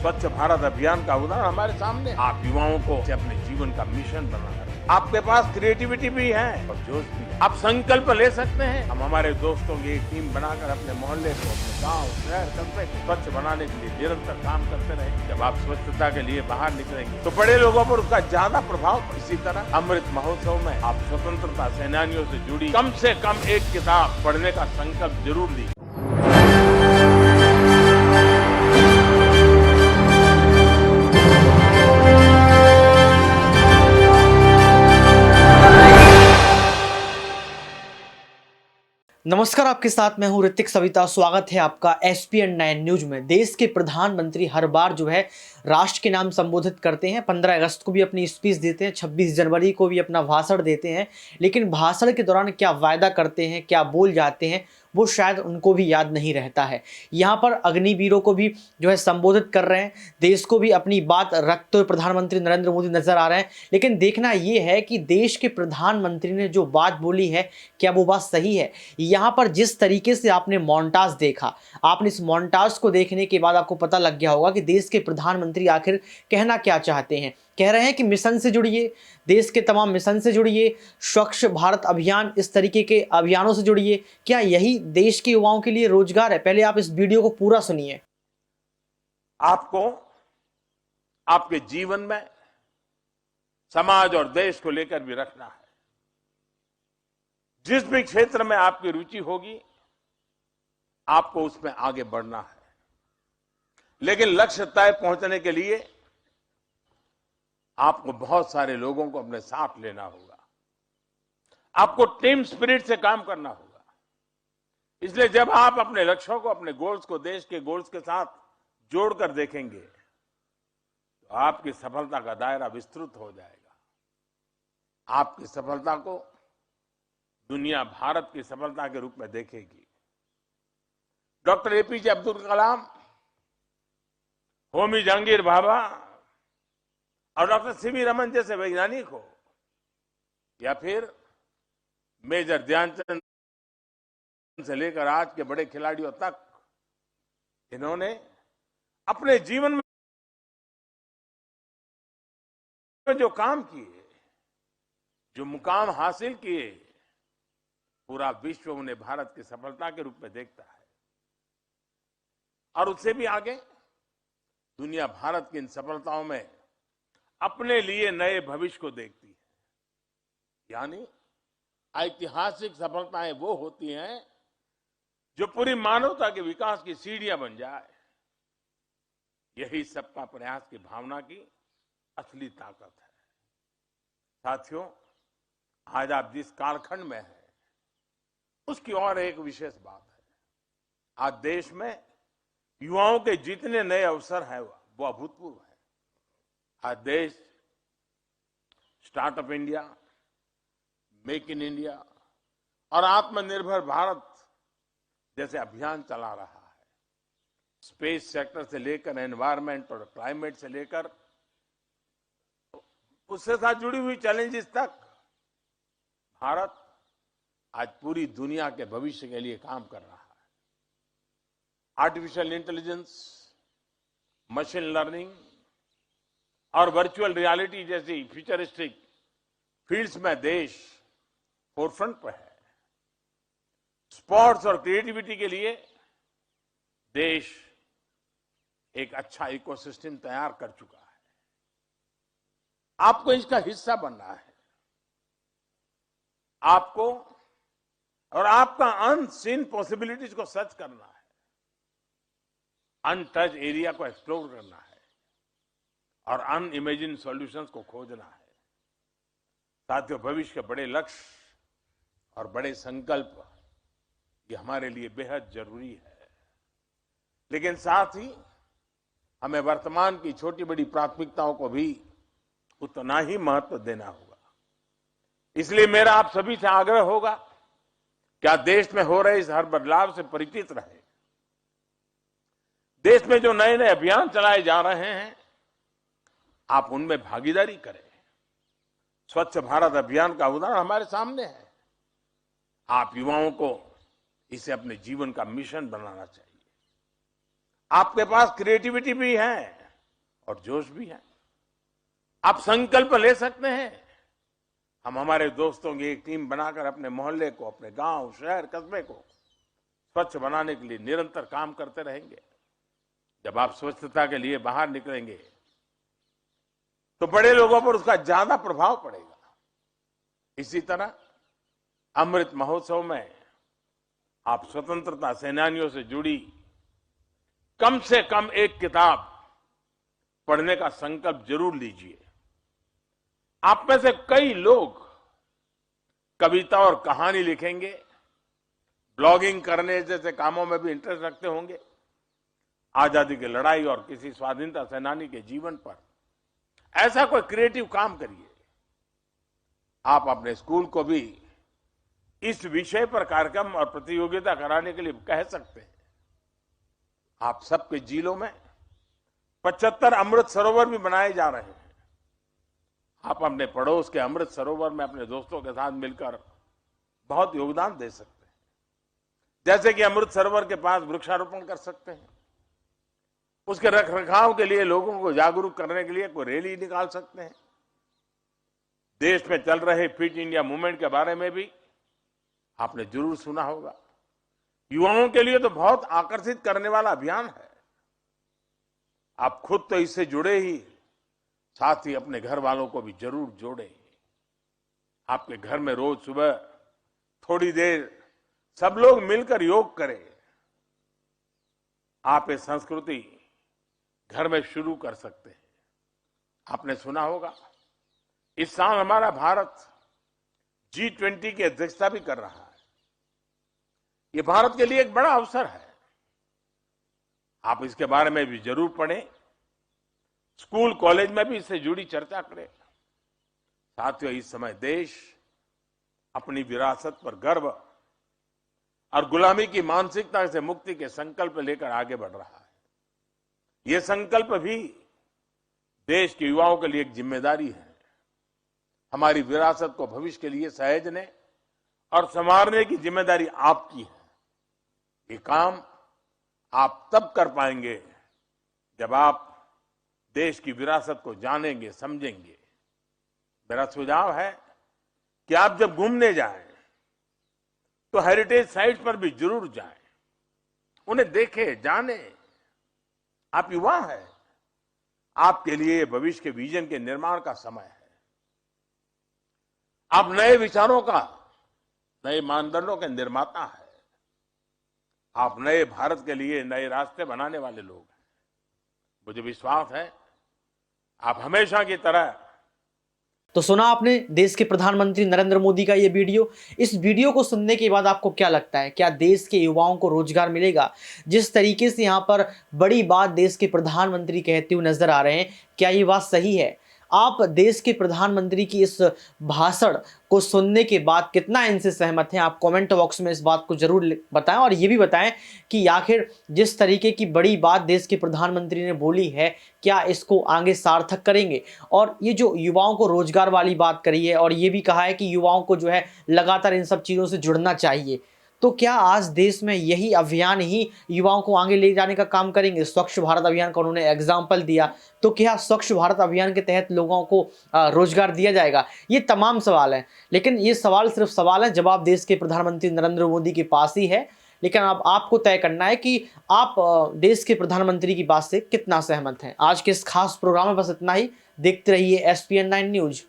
स्वच्छ भारत अभियान का उदाहरण हमारे सामने है। आप युवाओं को इसे अपने जीवन का मिशन बनाना है। आपके पास क्रिएटिविटी भी है और जोश भी है। आप संकल्प ले सकते हैं। हम हमारे दोस्तों की एक टीम बनाकर अपने मोहल्ले को, अपने गांव, शहर, कस्बे को स्वच्छ बनाने के लिए निरंतर काम करते रहे। जब आप स्वच्छता के लिए बाहर निकलेंगे तो बड़े लोगों पर उसका ज्यादा प्रभाव। इसी तरह अमृत महोत्सव में आप स्वतंत्रता सेनानियों से जुड़ी कम से कम एक किताब पढ़ने का संकल्प जरूर लीजिए। नमस्कार, आपके साथ मैं हूं ऋतिक सविता। स्वागत है आपका SPN 9 न्यूज में। देश के प्रधानमंत्री हर बार जो है राष्ट्र के नाम संबोधित करते हैं। 15 अगस्त को भी अपनी स्पीच देते हैं, 26 जनवरी को भी अपना भाषण देते हैं, लेकिन भाषण के दौरान क्या वायदा करते हैं, क्या बोल जाते हैं, वो शायद उनको भी याद नहीं रहता है। यहाँ पर अग्निवीरों को भी जो है संबोधित कर रहे हैं, देश को भी अपनी बात रखते हुए प्रधानमंत्री नरेंद्र मोदी नजर आ रहे हैं। लेकिन देखना ये है कि देश के प्रधानमंत्री ने जो बात बोली है, क्या वो बात सही है। यहाँ पर जिस तरीके से आपने मोन्टाज देखा, आपने इस मोन्टाज को देखने के बाद आपको पता लग गया होगा कि देश के प्रधानमंत्री आखिर कहना क्या चाहते हैं। कह रहे हैं कि मिशन से जुड़िए, देश के तमाम मिशन से जुड़िए, स्वच्छ भारत अभियान, इस तरीके के अभियानों से जुड़िए। क्या यही देश के युवाओं के लिए रोजगार है? पहले आप इस वीडियो को पूरा सुनिए। आपको आपके जीवन में समाज और देश को लेकर भी रखना है। जिस भी क्षेत्र में आपकी रुचि होगी, आपको उसमें आगे बढ़ना है। लेकिन लक्ष्य तक पहुंचने के लिए आपको बहुत सारे लोगों को अपने साथ लेना होगा। आपको टीम स्पिरिट से काम करना होगा। इसलिए जब आप अपने लक्ष्यों को, अपने गोल्स को देश के गोल्स के साथ जोड़कर देखेंगे तो आपकी सफलता का दायरा विस्तृत हो जाएगा। आपकी सफलता को दुनिया भारत की सफलता के रूप में देखेगी। डॉक्टर APJ अब्दुल कलाम, होमी जहांगीर भाभा और डॉक्टर CV रमन जैसे वैज्ञानिक हो, या फिर मेजर ध्यानचंद से लेकर आज के बड़े खिलाड़ियों तक, इन्होंने अपने जीवन में जो काम किए, जो मुकाम हासिल किए, पूरा विश्व उन्हें भारत की सफलता के रूप में देखता है। और उससे भी आगे दुनिया भारत की इन सफलताओं में अपने लिए नए भविष्य को देखती है। यानी ऐतिहासिक सफलताएं वो होती हैं जो पूरी मानवता के विकास की सीढ़ियां बन जाए। यही सबका प्रयास की भावना की असली ताकत है। साथियों, आज आप जिस कालखंड में हैं, उसकी और एक विशेष बात है। आज देश में युवाओं के जितने नए अवसर हैं वो अभूतपूर्व है। आज देश startup India, make in India और आत्मनिर्भर भारत जैसे अभियान चला रहा है। स्पेस सेक्टर से लेकर एनवायरमेंट और क्लाइमेट से लेकर उससे साथ जुड़ी हुई चैलेंजेस तक, भारत आज पूरी दुनिया के भविष्य के लिए काम कर रहा है। आर्टिफिशियल इंटेलिजेंस, मशीन लर्निंग और वर्चुअल रियलिटी जैसी फ्यूचरिस्टिक फील्ड्स में देश फोरफ्रंट पर है। स्पोर्ट्स और क्रिएटिविटी के लिए देश एक अच्छा इकोसिस्टम तैयार कर चुका है। आपको इसका हिस्सा बनना है। आपको और आपका अनसीन पॉसिबिलिटीज को सर्च करना है, अनटच एरिया को एक्सप्लोर करना है और अनइमेजिन सॉल्यूशंस को खोजना है। साथियों, भविष्य के बड़े लक्ष्य और बड़े संकल्प ये हमारे लिए बेहद जरूरी है। लेकिन साथ ही हमें वर्तमान की छोटी बड़ी प्राथमिकताओं को भी उतना ही महत्व देना होगा। इसलिए मेरा आप सभी से आग्रह होगा, क्या देश में हो रहे इस हर बदलाव से परिचित रहे। देश में जो नए नए अभियान चलाए जा रहे हैं, आप उनमें भागीदारी करें। स्वच्छ भारत अभियान का उदाहरण हमारे सामने है। आप युवाओं को इसे अपने जीवन का मिशन बनाना चाहिए। आपके पास क्रिएटिविटी भी है, और जोश भी है। आप संकल्प ले सकते हैं। हम हमारे दोस्तों की एक टीम बनाकर अपने मोहल्ले को, अपने गांव, शहर, कस्बे को स्वच्छ बनाने के लिए निरंतर काम करते रहेंगे। जब आप स्वच्छता के लिए बाहर निकलेंगे तो बड़े लोगों पर उसका ज्यादा प्रभाव पड़ेगा। इसी तरह अमृत महोत्सव में आप स्वतंत्रता सेनानियों से जुड़ी कम से कम एक किताब पढ़ने का संकल्प जरूर लीजिए। आप में से कई लोग कविता और कहानी लिखेंगे, ब्लॉगिंग करने जैसे कामों में भी इंटरेस्ट रखते होंगे। आजादी की लड़ाई और किसी स्वाधीनता सेनानी के जीवन पर ऐसा कोई क्रिएटिव काम करिए। आप अपने स्कूल को भी इस विषय पर कार्यक्रम और प्रतियोगिता कराने के लिए कह सकते हैं। आप सबके जिलों में 75 अमृत सरोवर भी बनाए जा रहे हैं। आप अपने पड़ोस के अमृत सरोवर में अपने दोस्तों के साथ मिलकर बहुत योगदान दे सकते हैं। जैसे कि अमृत सरोवर के पास वृक्षारोपण कर सकते हैं, उसके रखरखाव के लिए लोगों को जागरूक करने के लिए कोई रैली निकाल सकते हैं। देश में चल रहे फिट इंडिया मूवमेंट के बारे में भी आपने जरूर सुना होगा। युवाओं के लिए तो बहुत आकर्षित करने वाला अभियान है। आप खुद तो इससे जुड़े ही, साथ ही अपने घर वालों को भी जरूर जोड़ें। आपके घर में रोज सुबह थोड़ी देर सब लोग मिलकर योग करें। आप ये संस्कृति घर में शुरू कर सकते हैं। आपने सुना होगा इस साल हमारा भारत G20 की अध्यक्षता भी कर रहा है। ये भारत के लिए एक बड़ा अवसर है। आप इसके बारे में भी जरूर पढ़ें, स्कूल कॉलेज में भी इससे जुड़ी चर्चा करें। साथियों, इस समय देश अपनी विरासत पर गर्व और गुलामी की मानसिकता से मुक्ति के संकल्प लेकर आगे बढ़ रहा है। ये संकल्प भी देश के युवाओं के लिए एक जिम्मेदारी है। हमारी विरासत को भविष्य के लिए सहेजने और संवारने की जिम्मेदारी आपकी है। ये काम आप तब कर पाएंगे जब आप देश की विरासत को जानेंगे, समझेंगे। मेरा सुझाव है कि आप जब घूमने जाएं तो हेरिटेज साइट्स पर भी जरूर जाएं, उन्हें देखें, जानें। आप युवा हैं, आपके लिए भविष्य के विजन के निर्माण का समय है। आप नए विचारों का, नए मानदंडों के निर्माता हैं। आप नए भारत के लिए नए रास्ते बनाने वाले लोग हैं। मुझे विश्वास है आप हमेशा की तरह। तो सुना आपने देश के प्रधानमंत्री नरेंद्र मोदी का ये वीडियो। इस वीडियो को सुनने के बाद आपको क्या लगता है, क्या देश के युवाओं को रोजगार मिलेगा? जिस तरीके से यहाँ पर बड़ी बात देश के प्रधानमंत्री कहते हुए नजर आ रहे हैं, क्या ये बात सही है? आप देश के प्रधानमंत्री की इस भाषण को सुनने के बाद कितना इनसे सहमत हैं? आप कमेंट बॉक्स में इस बात को जरूर बताएं और ये भी बताएं कि आखिर जिस तरीके की बड़ी बात देश के प्रधानमंत्री ने बोली है, क्या इसको आगे सार्थक करेंगे? और ये जो युवाओं को रोजगार वाली बात करी है और ये भी कहा है कि युवाओं को जो है लगातार इन सब चीज़ों से जुड़ना चाहिए, तो क्या आज देश में यही अभियान ही युवाओं को आगे ले जाने का काम करेंगे? स्वच्छ भारत अभियान का उन्होंने एग्जाम्पल दिया, तो क्या स्वच्छ भारत अभियान के तहत लोगों को रोजगार दिया जाएगा? ये तमाम सवाल हैं, लेकिन ये सवाल सिर्फ सवाल है, जवाब देश के प्रधानमंत्री नरेंद्र मोदी के पास ही है। लेकिन अब आपको तय करना है कि आप देश के प्रधानमंत्री की बात से कितना सहमत हैं। आज के इस खास प्रोग्राम में बस इतना ही। देखते रहिए SPN9 न्यूज।